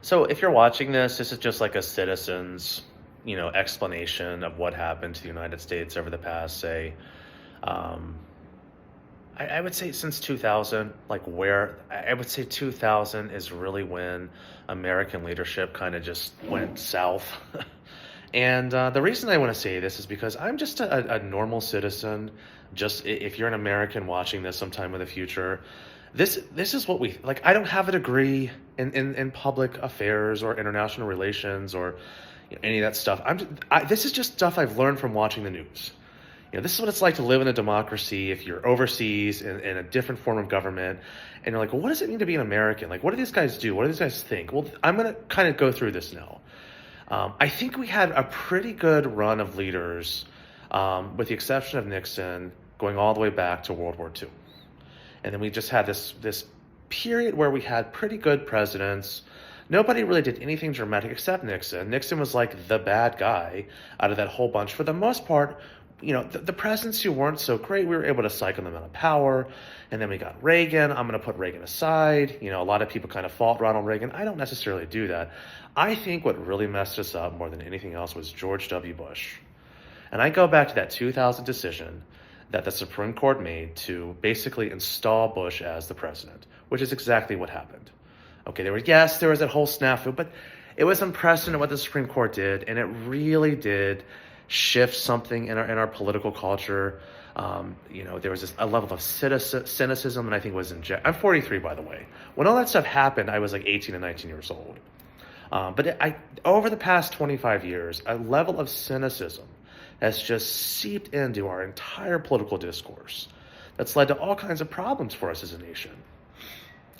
So if you're watching this, this is just like a citizen's, explanation of what happened to the United States over the past, say, um, I would say since 2000, like where I would say 2000 is really when American leadership kind of just went south. And the reason I want to say this is because I'm just a normal citizen. Just if you're an American watching this sometime in the future, this is what we like. I don't have a degree in public affairs or international relations or any of that stuff. This is just stuff I've learned from watching the news. This is what it's like to live in a democracy if you're overseas in a different form of government, and you're like, well, what does it mean to be an American? Like, what do these guys do? What do these guys think? Well, I'm going to kind of go through this now. I think we had a pretty good run of leaders, with the exception of Nixon, going all the way back to World War II. And then we just had this period where we had pretty good presidents. Nobody really did anything dramatic except Nixon. Nixon was like the bad guy out of that whole bunch. For the most part, the presidents who weren't so great, we were able to cycle them out of power. And then we got Reagan. I'm going to put Reagan aside. A lot of people kind of fault Ronald Reagan. I don't necessarily do that. I think what really messed us up more than anything else was George W. Bush. And I go back to that 2000 decision that the Supreme Court made to basically install Bush as the president, which is exactly what happened. Okay, there was that whole snafu, but it was unprecedented what the Supreme Court did, and it really did shift something in our political culture. There was a level of cynicism, and I think was I'm 43, by the way. When all that stuff happened, I was like 18 and 19 years old. Over the past 25 years, a level of cynicism has just seeped into our entire political discourse that's led to all kinds of problems for us as a nation.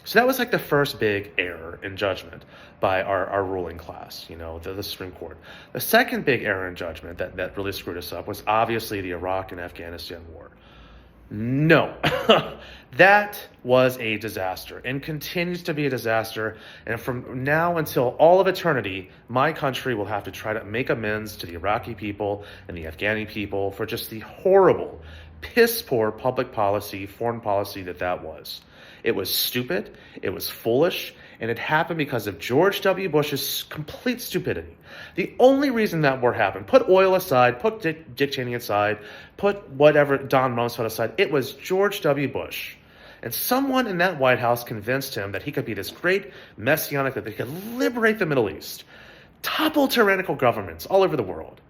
So that was like the first big error in judgment by our ruling class, the Supreme Court. The second big error in judgment that really screwed us up was obviously the Iraq and Afghanistan war. No, that was a disaster and continues to be a disaster. And from now until all of eternity, my country will have to try to make amends to the Iraqi people and the Afghani people for just the horrible, piss poor public policy, foreign policy that was. It was stupid, it was foolish, and it happened because of George W. Bush's complete stupidity. The only reason that war happened, put oil aside, put Dick Cheney aside, put whatever Don Rumsfeld aside, it was George W. Bush. And someone in that White House convinced him that he could be this great messianic, that he could liberate the Middle East, topple tyrannical governments all over the world.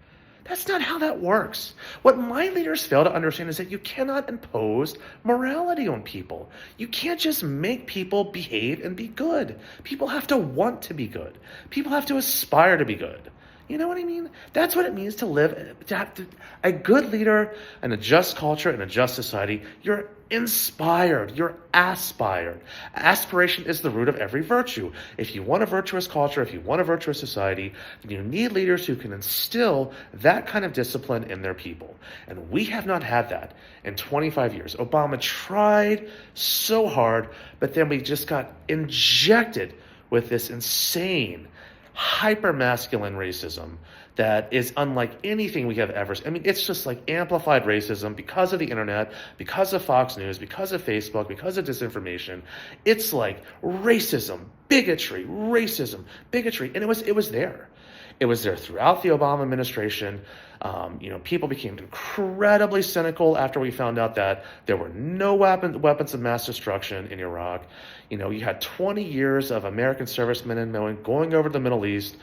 That's not how that works. What my leaders fail to understand is that you cannot impose morality on people. You can't just make people behave and be good. People have to want to be good. People have to aspire to be good. You know what I mean? That's what it means to have a good leader and a just culture and a just society. You're inspired. You're aspired. Aspiration is the root of every virtue. If you want a virtuous culture, if you want a virtuous society, then you need leaders who can instill that kind of discipline in their people. And we have not had that in 25 years. Obama tried so hard, but then we just got injected with this insane hyper-masculine racism that is unlike anything we have ever seen. I mean, it's just like amplified racism because of the internet, because of Fox News, because of Facebook, because of disinformation. It's like racism, bigotry, and it was there. It was there throughout the Obama administration. People became incredibly cynical after we found out that there were no weapons of mass destruction in Iraq. You had 20 years of American servicemen and women going over to the Middle East,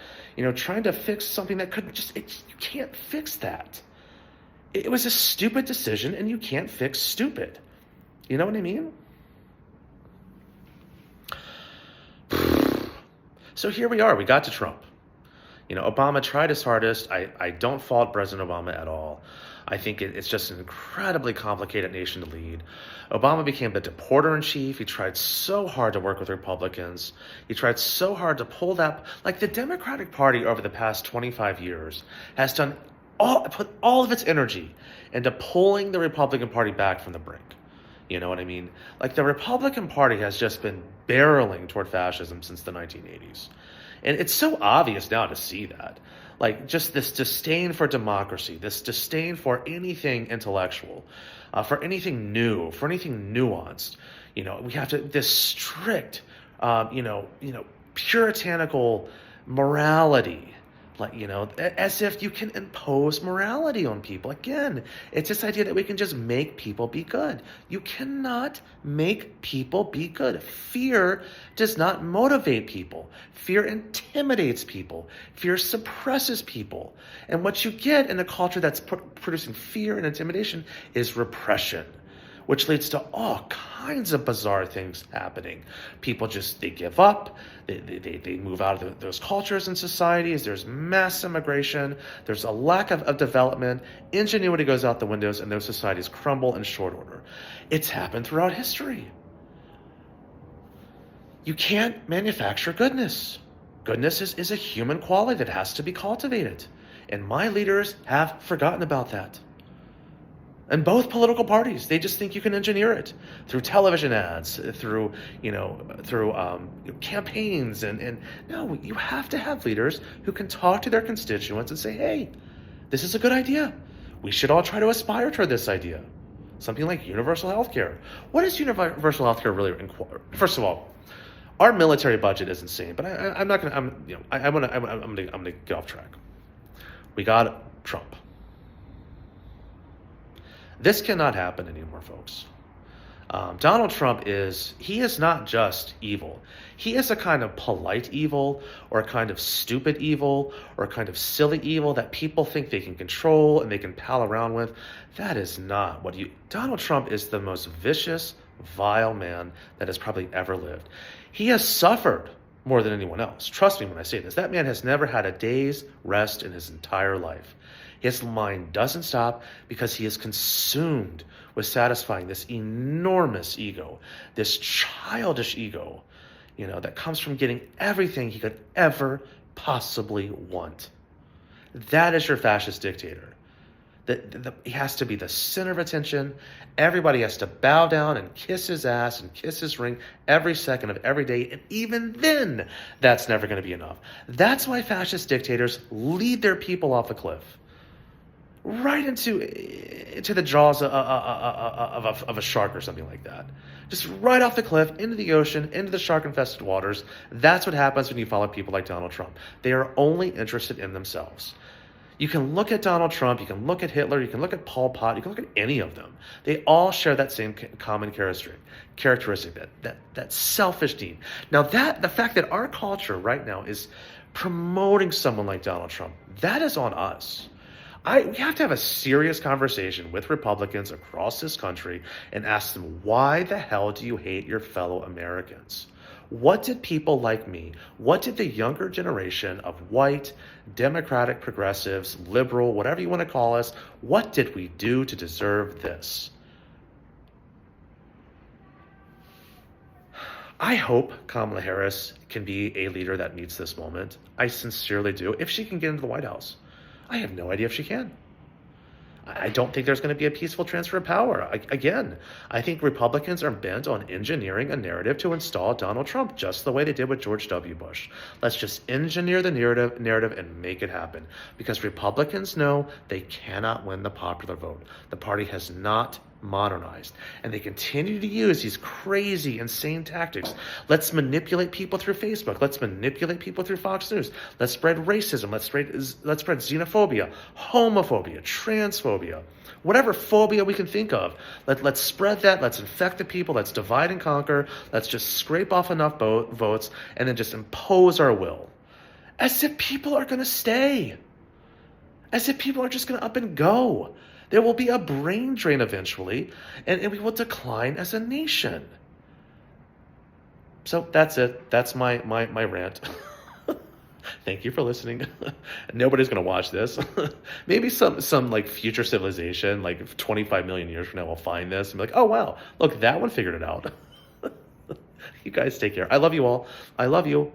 trying to fix something that you can't fix that. It was a stupid decision, and you can't fix stupid. You know what I mean? So here we are. We got to Trump. Obama tried his hardest. I don't fault President Obama at all. I think it's just an incredibly complicated nation to lead. Obama became the deporter-in-chief. He tried so hard to work with Republicans. He tried so hard to pull that. Like, the Democratic Party over the past 25 years has put all of its energy into pulling the Republican Party back from the brink. You know what I mean? Like, the Republican Party has just been barreling toward fascism since the 1980s. And it's so obvious now to see that. Like, just this disdain for democracy, this disdain for anything intellectual, for anything new, for anything nuanced. We have to, this strict, puritanical morality, like, as if you can impose morality on people. Again, it's this idea that we can just make people be good. You cannot make people be good. Fear does not motivate people. Fear intimidates people. Fear suppresses people. And what you get in a culture that's producing fear and intimidation is repression, which leads to all kinds of bizarre things happening. People they give up, they move out of those cultures and societies. There's mass immigration, there's a lack of development, ingenuity goes out the windows, and those societies crumble in short order. It's happened throughout history. You can't manufacture goodness. Goodness is a human quality that has to be cultivated. And my leaders have forgotten about that. And both political parties, they just think you can engineer it through television ads, through campaigns, and no, you have to have leaders who can talk to their constituents and say, hey, this is a good idea. We should all try to aspire toward this idea. Something like universal health care. What is universal health care really? First of all, our military budget is insane, but I'm not gonna. I'm gonna get off track. We got Trump. This cannot happen anymore, folks. Donald Trump he is not just evil. He is a kind of polite evil, or a kind of stupid evil, or a kind of silly evil that people think they can control and they can pal around with. That is not Donald Trump is the most vicious, vile man that has probably ever lived. He has suffered more than anyone else. Trust me when I say this. That man has never had a day's rest in his entire life. His mind doesn't stop because he is consumed with satisfying this enormous ego, this childish ego, that comes from getting everything he could ever possibly want. That is your fascist dictator. He has to be the center of attention. Everybody has to bow down and kiss his ass and kiss his ring every second of every day. And even then, that's never going to be enough. That's why fascist dictators lead their people off a cliff. Right into the jaws of a shark or something like that. Just right off the cliff, into the ocean, into the shark-infested waters. That's what happens when you follow people like Donald Trump. They are only interested in themselves. You can look at Donald Trump, you can look at Hitler, you can look at Pol Pot, you can look at any of them. They all share that same common characteristic, that selfish need. Now the fact that our culture right now is promoting someone like Donald Trump, that is on us. We have to have a serious conversation with Republicans across this country and ask them, why the hell do you hate your fellow Americans? What did people like me, what did the younger generation of white, Democratic, progressives, liberal, whatever you want to call us, what did we do to deserve this? I hope Kamala Harris can be a leader that meets this moment. I sincerely do, if she can get into the White House. I have no idea if she can. I don't think there's going to be a peaceful transfer of power. Again, I think Republicans are bent on engineering a narrative to install Donald Trump, just the way they did with George W. Bush. Let's just engineer the narrative and make it happen. Because Republicans know they cannot win the popular vote. The party has not modernized, and they continue to use these crazy, insane tactics. Let's manipulate people through Facebook. Let's manipulate people through Fox News. Let's spread racism. Let's spread xenophobia, homophobia, transphobia, whatever phobia we can think of. Let's spread that. Let's infect the people. Let's divide and conquer. Let's just scrape off enough votes and then just impose our will, as if people are going to stay, as if people are just going to up and go. There will be a brain drain eventually, and we will decline as a nation. So that's it. That's my rant. Thank you for listening. Nobody's going to watch this. Maybe some like future civilization, like 25 million years from now, will find this and be like, oh, wow, look, that one figured it out. You guys take care. I love you all. I love you.